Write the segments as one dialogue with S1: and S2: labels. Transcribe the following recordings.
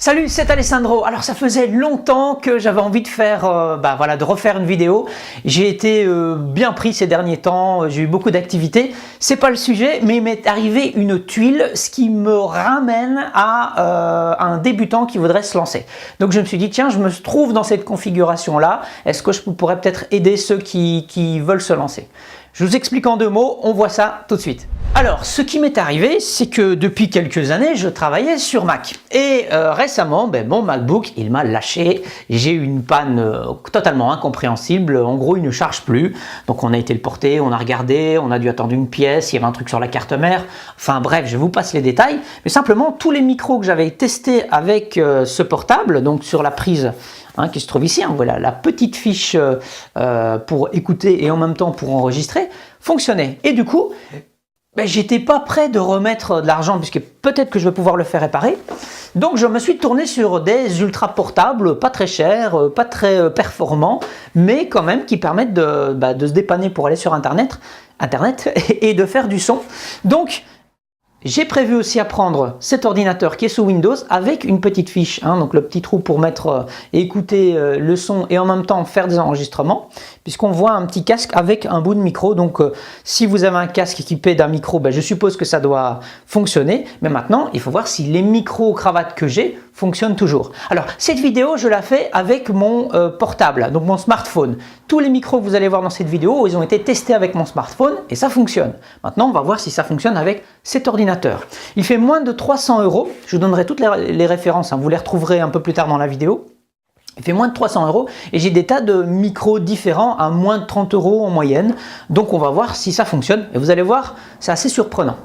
S1: Salut, c'est Alessandro. Alors ça faisait longtemps que j'avais envie de faire, de refaire une vidéo. J'ai été bien pris ces derniers temps, j'ai eu beaucoup d'activités. C'est pas le sujet, mais il m'est arrivé une tuile, ce qui me ramène à un débutant qui voudrait se lancer. Donc je me suis dit, tiens, je me trouve dans cette configuration-là. Est-ce que je pourrais peut-être aider ceux qui veulent se lancer? Je vous explique en 2 mots, on voit ça tout de suite. Alors, ce qui m'est arrivé, c'est que depuis quelques années, je travaillais sur Mac. Et récemment, mon MacBook, il m'a lâché. J'ai eu une panne totalement incompréhensible. En gros, il ne charge plus. Donc, on a été le porter, on a regardé, on a dû attendre une pièce, il y avait un truc sur la carte mère. Enfin bref, je vous passe les détails. Mais simplement, tous les micros que j'avais testés avec ce portable, donc sur la prise qui se trouve ici, voilà, la petite fiche pour écouter et en même temps pour enregistrer, fonctionnait. Et du coup, j'étais pas prêt de remettre de l'argent puisque peut-être que je vais pouvoir le faire réparer. Donc je me suis tourné sur des ultra portables, pas très chers, pas très performants, mais quand même qui permettent de se dépanner pour aller sur Internet et de faire du son. Donc j'ai prévu aussi à prendre cet ordinateur qui est sous Windows avec une petite fiche, donc le petit trou pour mettre et écouter le son et en même temps faire des enregistrements, puisqu'on voit un petit casque avec un bout de micro. Donc si vous avez un casque équipé d'un micro, je suppose que ça doit fonctionner. Mais maintenant, il faut voir si les micros-cravates que j'ai fonctionnent toujours. Alors cette vidéo, je la fais avec mon portable, donc mon smartphone. Tous les micros que vous allez voir dans cette vidéo, ils ont été testés avec mon smartphone et ça fonctionne. Maintenant, on va voir si ça fonctionne avec cet ordinateur. Il fait moins de 300 €. Je vous donnerai toutes les références, vous les retrouverez un peu plus tard dans la vidéo. Il fait moins de 300 € et j'ai des tas de micros différents à moins de 30 € en moyenne. Donc on va voir si ça fonctionne et vous allez voir, c'est assez surprenant.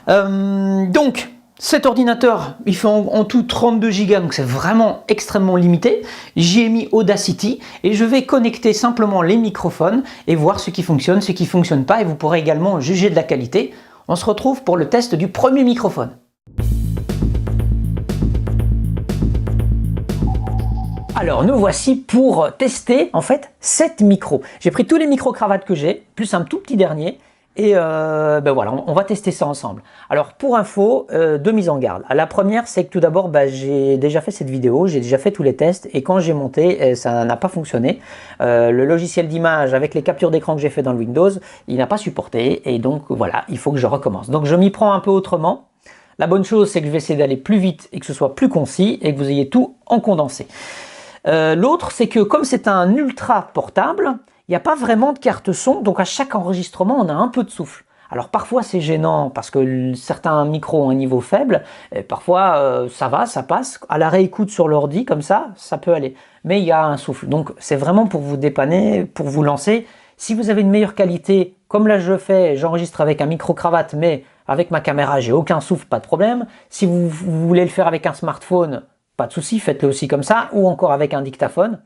S1: Donc cet ordinateur, il fait en tout 32 Go, donc c'est vraiment extrêmement limité. J'y ai mis Audacity et je vais connecter simplement les microphones et voir ce qui fonctionne, ce qui ne fonctionne pas, et vous pourrez également juger de la qualité. On se retrouve pour le test du premier microphone. Alors nous voici pour tester en fait 7 micros. J'ai pris tous les micro-cravates que j'ai, plus un tout petit dernier. Et voilà, on va tester ça ensemble. Alors pour info, 2 mises en garde. La première, c'est que tout d'abord, j'ai déjà fait cette vidéo, j'ai déjà fait tous les tests et quand j'ai monté, ça n'a pas fonctionné. Le logiciel d'image avec les captures d'écran que j'ai fait dans le Windows, il n'a pas supporté et donc voilà, il faut que je recommence. Donc je m'y prends un peu autrement. La bonne chose, c'est que je vais essayer d'aller plus vite et que ce soit plus concis et que vous ayez tout en condensé. L'autre, c'est que comme c'est un ultra portable, il n'y a pas vraiment de carte son, donc à chaque enregistrement, on a un peu de souffle. Alors parfois c'est gênant parce que certains micros ont un niveau faible, et parfois ça va, ça passe. À la réécoute sur l'ordi, comme ça peut aller. Mais il y a un souffle, donc c'est vraiment pour vous dépanner, pour vous lancer. Si vous avez une meilleure qualité, comme là je fais, j'enregistre avec un micro-cravate, mais avec ma caméra, j'ai aucun souffle, pas de problème. Si vous voulez le faire avec un smartphone, pas de souci, faites-le aussi comme ça, ou encore avec un dictaphone.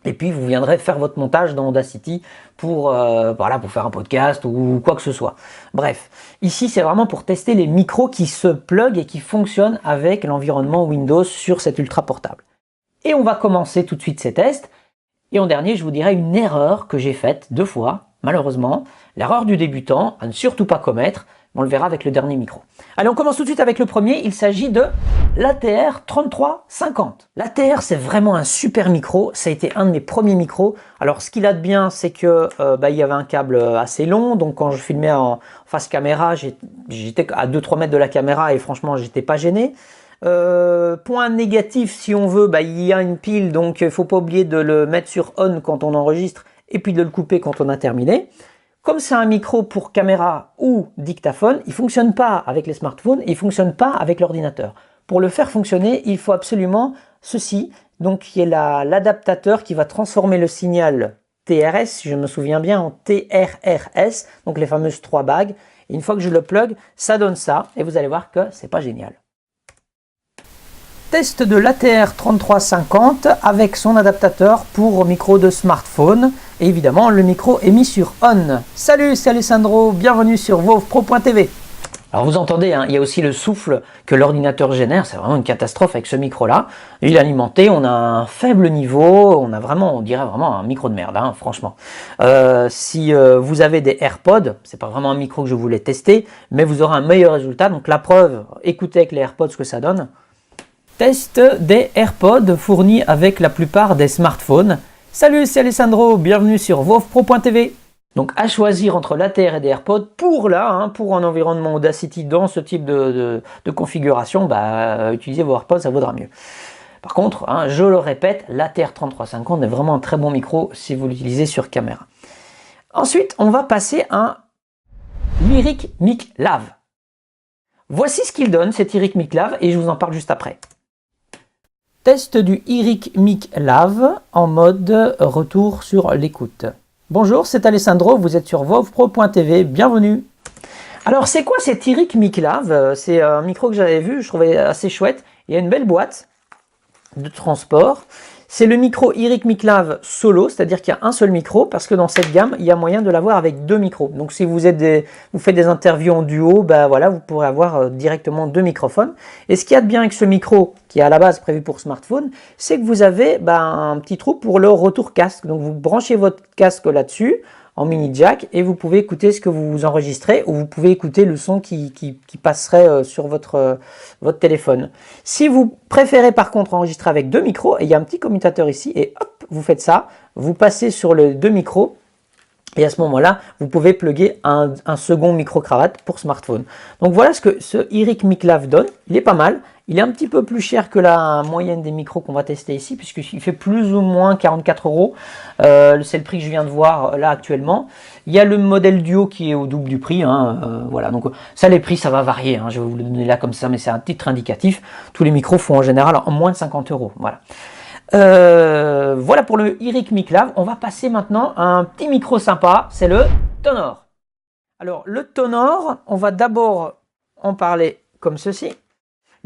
S1: Et puis vous viendrez faire votre montage dans Audacity pour faire un podcast ou quoi que ce soit. Bref, ici c'est vraiment pour tester les micros qui se pluguent et qui fonctionnent avec l'environnement Windows sur cet ultra portable. Et on va commencer tout de suite ces tests. Et en dernier, je vous dirai une erreur que j'ai faite 2 fois, malheureusement. L'erreur du débutant, à ne surtout pas commettre. On le verra avec le dernier micro. Allez, on commence tout de suite avec le premier. Il s'agit de l'ATR 3350. L'ATR, c'est vraiment un super micro. Ça a été un de mes premiers micros. Alors, ce qu'il a de bien, c'est que il y avait un câble assez long. Donc, quand je filmais en face caméra, j'étais à 2-3 mètres de la caméra et franchement, j'étais pas gêné. Point négatif, si on veut, il y a une pile. Donc, il ne faut pas oublier de le mettre sur on quand on enregistre et puis de le couper quand on a terminé. Comme c'est un micro pour caméra ou dictaphone, il ne fonctionne pas avec les smartphones, il ne fonctionne pas avec l'ordinateur. Pour le faire fonctionner, il faut absolument ceci, donc qui est l'adaptateur qui va transformer le signal TRS, si je me souviens bien, en TRRS, donc les fameuses 3 bagues. Et une fois que je le plug, ça donne ça, et vous allez voir que c'est pas génial. Test de l'ATR 3350 avec son adaptateur pour micro de smartphone. Et évidemment, le micro est mis sur on. Salut, c'est Alessandro, bienvenue sur vovpro.tv. Alors vous entendez, il y a aussi le souffle que l'ordinateur génère, c'est vraiment une catastrophe avec ce micro-là. Il est alimenté, on a un faible niveau, on dirait vraiment un micro de merde, franchement. Si vous avez des AirPods, c'est pas vraiment un micro que je voulais tester, mais vous aurez un meilleur résultat. Donc la preuve, écoutez avec les AirPods ce que ça donne. Test des AirPods fournis avec la plupart des smartphones. Salut, c'est Alessandro, bienvenue sur vovpro.tv. Donc à choisir entre l'ATR et des AirPods, pour un environnement Audacity dans ce type de configuration, utilisez vos AirPods, ça vaudra mieux. Par contre, je le répète, l'ATR 3350 est vraiment un très bon micro si vous l'utilisez sur caméra. Ensuite, on va passer à un Lyric Mic Lav. Voici ce qu'il donne, cet Lyric Mic Lav, et je vous en parle juste après. Test du Lyric Mic Lav en mode retour sur l'écoute. Bonjour, c'est Alessandro, vous êtes sur vovpro.tv, bienvenue. Alors c'est quoi cet Lyric Mic Lav? C'est un micro que j'avais vu, je trouvais assez chouette. Il y a une belle boîte de transport. C'est le micro Lyric Mic Lav solo, c'est-à-dire qu'il y a un seul micro, parce que dans cette gamme, il y a moyen de l'avoir avec deux micros. Donc si vous faites des interviews en duo, vous pourrez avoir directement deux microphones. Et ce qu'il y a de bien avec ce micro, qui est à la base prévu pour smartphone, c'est que vous avez un petit trou pour le retour casque. Donc vous branchez votre casque là-dessus, en mini jack, et vous pouvez écouter ce que vous enregistrez, ou vous pouvez écouter le son qui passerait sur votre téléphone. Si vous préférez par contre enregistrer avec deux micros, et il y a un petit commutateur ici, et hop, vous faites ça, vous passez sur les deux micros, et à ce moment-là, vous pouvez plugger un second micro-cravate pour smartphone. Donc voilà ce que ce Lyric Mic Lav donne, il est pas mal. Il est un petit peu plus cher que la moyenne des micros qu'on va tester ici, puisqu'il fait plus ou moins 44 €. C'est le prix que je viens de voir là actuellement. Il y a le modèle duo qui est au double du prix. Voilà, donc ça, les prix, ça va varier. Je vais vous le donner là comme ça, mais c'est un titre indicatif. Tous les micros font en général en moins de 50 €. Voilà. Voilà pour le Lyric Mic Lav. On va passer maintenant à un petit micro sympa, c'est le Tonor. Alors le Tonor, on va d'abord en parler comme ceci.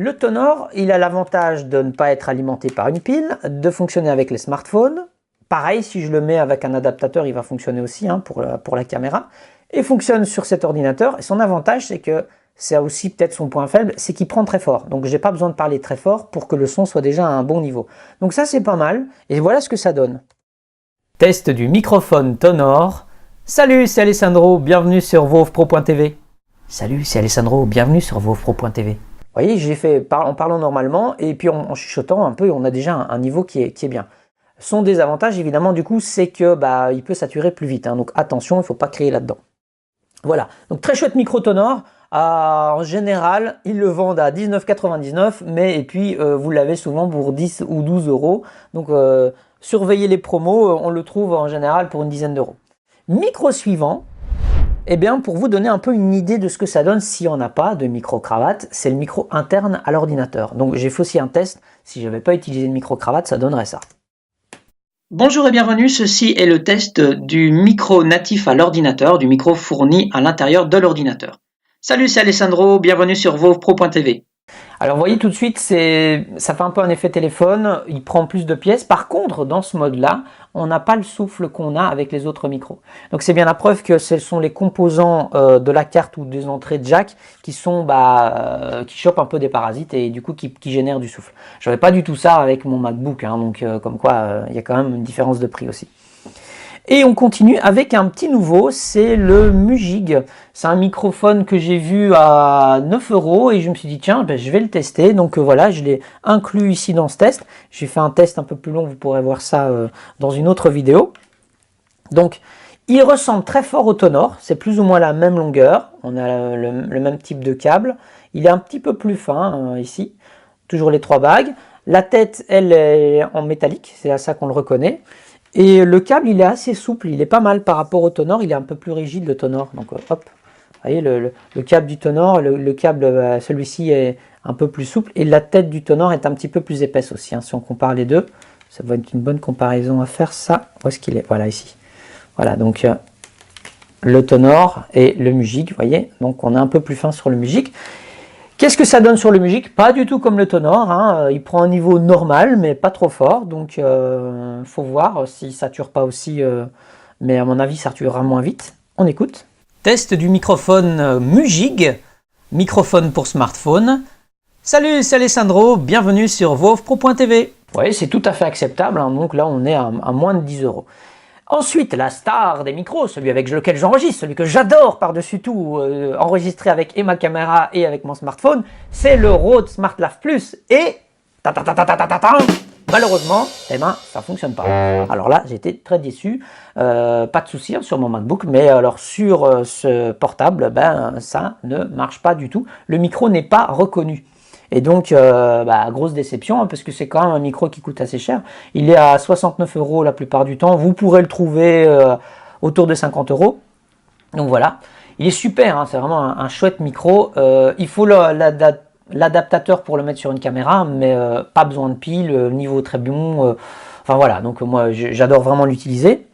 S1: Le Tonor, il a l'avantage de ne pas être alimenté par une pile, de fonctionner avec les smartphones. Pareil, si je le mets avec un adaptateur, il va fonctionner aussi pour la caméra. Et fonctionne sur cet ordinateur. Et son avantage, c'est que c'est aussi peut-être son point faible, c'est qu'il prend très fort. Donc j'ai pas besoin de parler très fort pour que le son soit déjà à un bon niveau. Donc ça, c'est pas mal. Et voilà ce que ça donne. Test du microphone Tonor. Salut, c'est Alessandro, bienvenue sur vovpro.tv. Salut, c'est Alessandro, bienvenue sur vovpro.tv. Vous voyez, j'ai fait en parlant normalement et puis en chuchotant un peu, on a déjà un niveau qui est bien. Son désavantage, évidemment, du coup, c'est que il peut saturer plus vite. Donc attention, il ne faut pas crier là-dedans. Voilà, donc très chouette micro Tonor. En général, ils le vendent à 19,99 €, mais vous l'avez souvent pour 10 ou 12 €. Donc surveillez les promos, on le trouve en général pour une dizaine d'euros. Micro suivant. Eh bien, pour vous donner un peu une idée de ce que ça donne si on n'a pas de micro-cravate, c'est le micro interne à l'ordinateur. Donc j'ai fait aussi un test, si je n'avais pas utilisé de micro-cravate, ça donnerait ça. Bonjour et bienvenue, ceci est le test du micro natif à l'ordinateur, du micro fourni à l'intérieur de l'ordinateur. Salut, c'est Alessandro, bienvenue sur vovpro.tv. Alors vous voyez tout de suite, ça fait un peu un effet téléphone, il prend plus de pièces. Par contre, dans ce mode-là, on n'a pas le souffle qu'on a avec les autres micros. Donc c'est bien la preuve que ce sont les composants de la carte ou des entrées jack qui chopent un peu des parasites et du coup qui génèrent du souffle. Je n'avais pas du tout ça avec mon MacBook, donc comme quoi il y a quand même une différence de prix aussi. Et on continue avec un petit nouveau, c'est le Mujig. C'est un microphone que j'ai vu à 9 € et je me suis dit tiens, je vais le tester. Donc voilà, je l'ai inclus ici dans ce test. J'ai fait un test un peu plus long, vous pourrez voir ça dans une autre vidéo. Donc il ressemble très fort au Tonor, c'est plus ou moins la même longueur. On a le même type de câble. Il est un petit peu plus fin ici, toujours les 3 bagues. La tête, elle est en métallique, c'est à ça qu'on le reconnaît. Et le câble, il est assez souple, il est pas mal par rapport au Tonor, il est un peu plus rigide le Tonor. Donc hop, vous voyez le câble du Tonor, le câble, celui-ci est un peu plus souple et la tête du Tonor est un petit peu plus épaisse aussi. Si on compare les deux, ça va être une bonne comparaison à faire ça. Où est-ce qu'il est? Voilà, ici. Voilà, donc le Tonor et le Mujig, vous voyez. Donc on est un peu plus fin sur le Mujig. Qu'est-ce que ça donne sur le Mujig? Pas du tout comme le Tonor, il prend un niveau normal mais pas trop fort, donc faut voir s'il sature pas aussi, mais à mon avis ça saturera moins vite. On écoute. Test du microphone Mujig, microphone pour smartphone. Salut, c'est Alessandro, bienvenue sur vovpro.tv. Oui, c'est tout à fait acceptable, donc là on est à moins de 10 €. Ensuite, la star des micros, celui avec lequel j'enregistre, celui que j'adore par-dessus tout, enregistrer avec ma caméra et avec mon smartphone, c'est le Rode SmartLav Plus et Malheureusement, eh ben, ça fonctionne pas. Alors là, j'étais très déçu. Pas de souci hein, sur mon MacBook, mais alors sur ce portable, ben, ça ne marche pas du tout. Le micro n'est pas reconnu. Et donc, grosse déception, hein, parce que c'est quand même un micro qui coûte assez cher. Il est à 69 € la plupart du temps. Vous pourrez le trouver autour de 50 €. Donc voilà, il est super, hein, c'est vraiment un chouette micro. Il faut l'adaptateur pour le mettre sur une caméra, mais pas besoin de pile, niveau très bon. Enfin voilà, donc moi j'adore vraiment l'utiliser,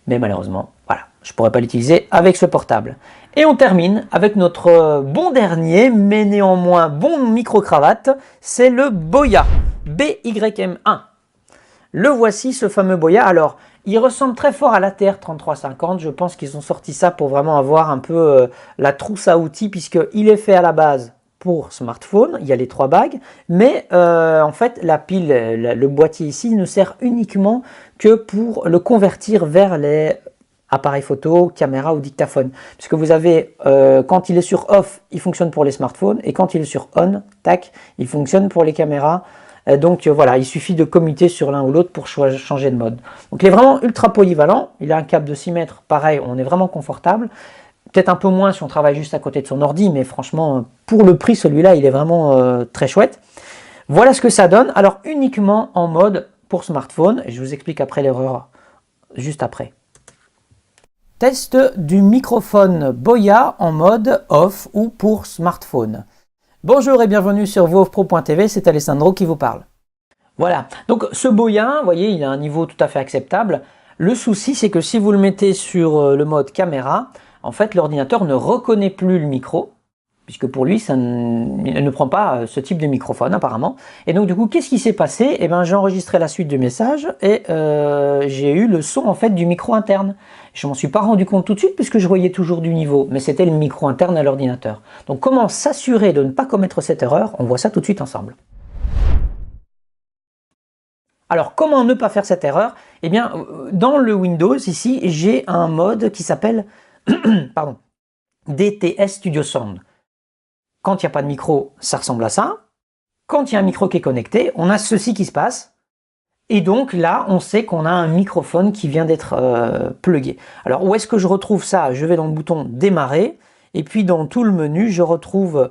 S1: mais malheureusement, voilà, je ne pourrais pas l'utiliser avec ce portable. Et on termine avec notre bon dernier, mais néanmoins bon micro-cravate, c'est le Boya BYM1. Le voici, ce fameux Boya. Alors, il ressemble très fort à l'ATR 3350. Je pense qu'ils ont sorti ça pour vraiment avoir un peu la trousse à outils, puisqu'il est fait à la base pour smartphone. Il y a les 3 bagues, mais en fait, la pile, le boîtier ici ne sert uniquement que pour le convertir vers les appareils photo, caméra ou dictaphone. Puisque vous avez, quand il est sur off, il fonctionne pour les smartphones, et quand il est sur on, tac, il fonctionne pour les caméras. Donc voilà, il suffit de commuter sur l'un ou l'autre pour changer de mode. Donc il est vraiment ultra polyvalent, il a un câble de 6 mètres, pareil, on est vraiment confortable. Peut-être un peu moins si on travaille juste à côté de son ordi, mais franchement, pour le prix, celui-là, il est vraiment très chouette. Voilà ce que ça donne, alors uniquement en mode pour smartphone, et je vous explique après l'erreur juste après. Test du microphone Boya en mode off ou pour smartphone. Bonjour et bienvenue sur voovpro.tv, c'est Alessandro qui vous parle. Voilà, donc ce Boya, vous voyez, il a un niveau tout à fait acceptable. Le souci, c'est que si vous le mettez sur le mode caméra, en fait, l'ordinateur ne reconnaît plus le micro, puisque pour lui, il ne prend pas ce type de microphone apparemment. Et donc du coup, qu'est-ce qui s'est passé? Eh bien, j'ai enregistré la suite du message et j'ai eu le son en fait du micro interne. Je m'en suis pas rendu compte tout de suite puisque je voyais toujours du niveau, mais c'était le micro interne à l'ordinateur. Donc comment s'assurer de ne pas commettre cette erreur? On voit ça tout de suite ensemble. Alors comment ne pas faire cette erreur? Eh bien, dans le Windows ici, j'ai un mode qui s'appelle pardon, DTS Studio Sound. Quand il n'y a pas de micro, ça ressemble à ça. Quand il y a un micro qui est connecté, on a ceci qui se passe. Et donc là, on sait qu'on a un microphone qui vient d'être plugué. Alors où est-ce que je retrouve ça? Je vais dans le bouton démarrer. Et puis dans tout le menu, je retrouve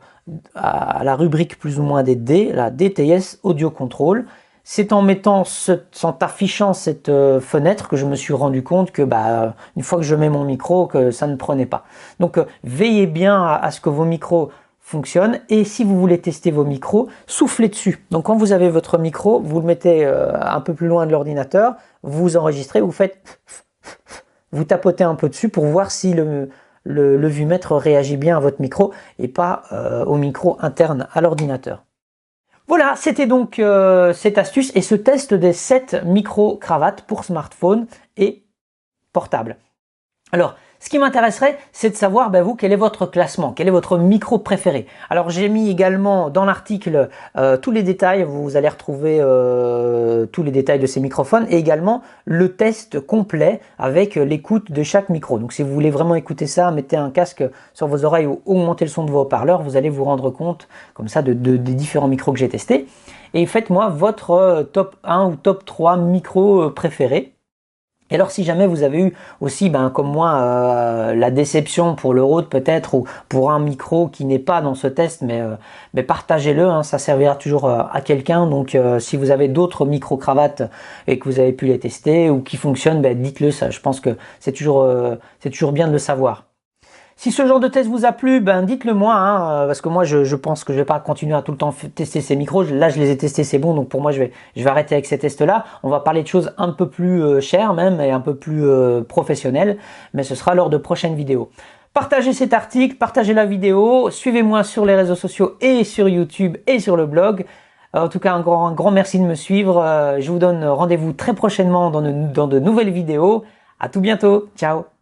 S1: à la rubrique plus ou moins des D, la DTS Audio Control. C'est en affichant cette fenêtre que je me suis rendu compte que une fois que je mets mon micro, que ça ne prenait pas. Donc veillez bien à ce que vos micros fonctionnent, et si vous voulez tester vos micros, soufflez dessus. Donc quand vous avez votre micro, vous le mettez un peu plus loin de l'ordinateur, vous enregistrez, vous tapotez un peu dessus pour voir si le vumètre réagit bien à votre micro et pas au micro interne à l'ordinateur. Voilà, c'était donc cette astuce et ce test des 7 micro-cravates pour smartphone et portable. Alors, ce qui m'intéresserait, c'est de savoir, vous, quel est votre classement, quel est votre micro préféré. Alors, j'ai mis également dans l'article tous les détails, vous allez retrouver tous les détails de ces microphones et également le test complet avec l'écoute de chaque micro. Donc, si vous voulez vraiment écouter ça, mettez un casque sur vos oreilles ou augmentez le son de vos haut-parleurs, vous allez vous rendre compte comme ça des différents micros que j'ai testés. Et faites-moi votre top 1 ou top 3 micros préférés. Et alors si jamais vous avez eu aussi, comme moi, la déception pour le Rode peut-être, ou pour un micro qui n'est pas dans ce test, mais partagez-le, hein, ça servira toujours à quelqu'un. Donc si vous avez d'autres micro-cravates et que vous avez pu les tester ou qui fonctionnent, dites-le, ça. Je pense que c'est toujours bien de le savoir. Si ce genre de test vous a plu, dites-le moi, hein, parce que moi je pense que je vais pas continuer à tout le temps tester ces micros. Là je les ai testés, c'est bon, donc pour moi je vais arrêter avec ces tests-là. On va parler de choses un peu plus chères même et un peu plus professionnelles, mais ce sera lors de prochaines vidéos. Partagez cet article, partagez la vidéo, suivez-moi sur les réseaux sociaux et sur YouTube et sur le blog. En tout cas, un grand merci de me suivre. Je vous donne rendez-vous très prochainement dans de nouvelles vidéos. À tout bientôt, ciao!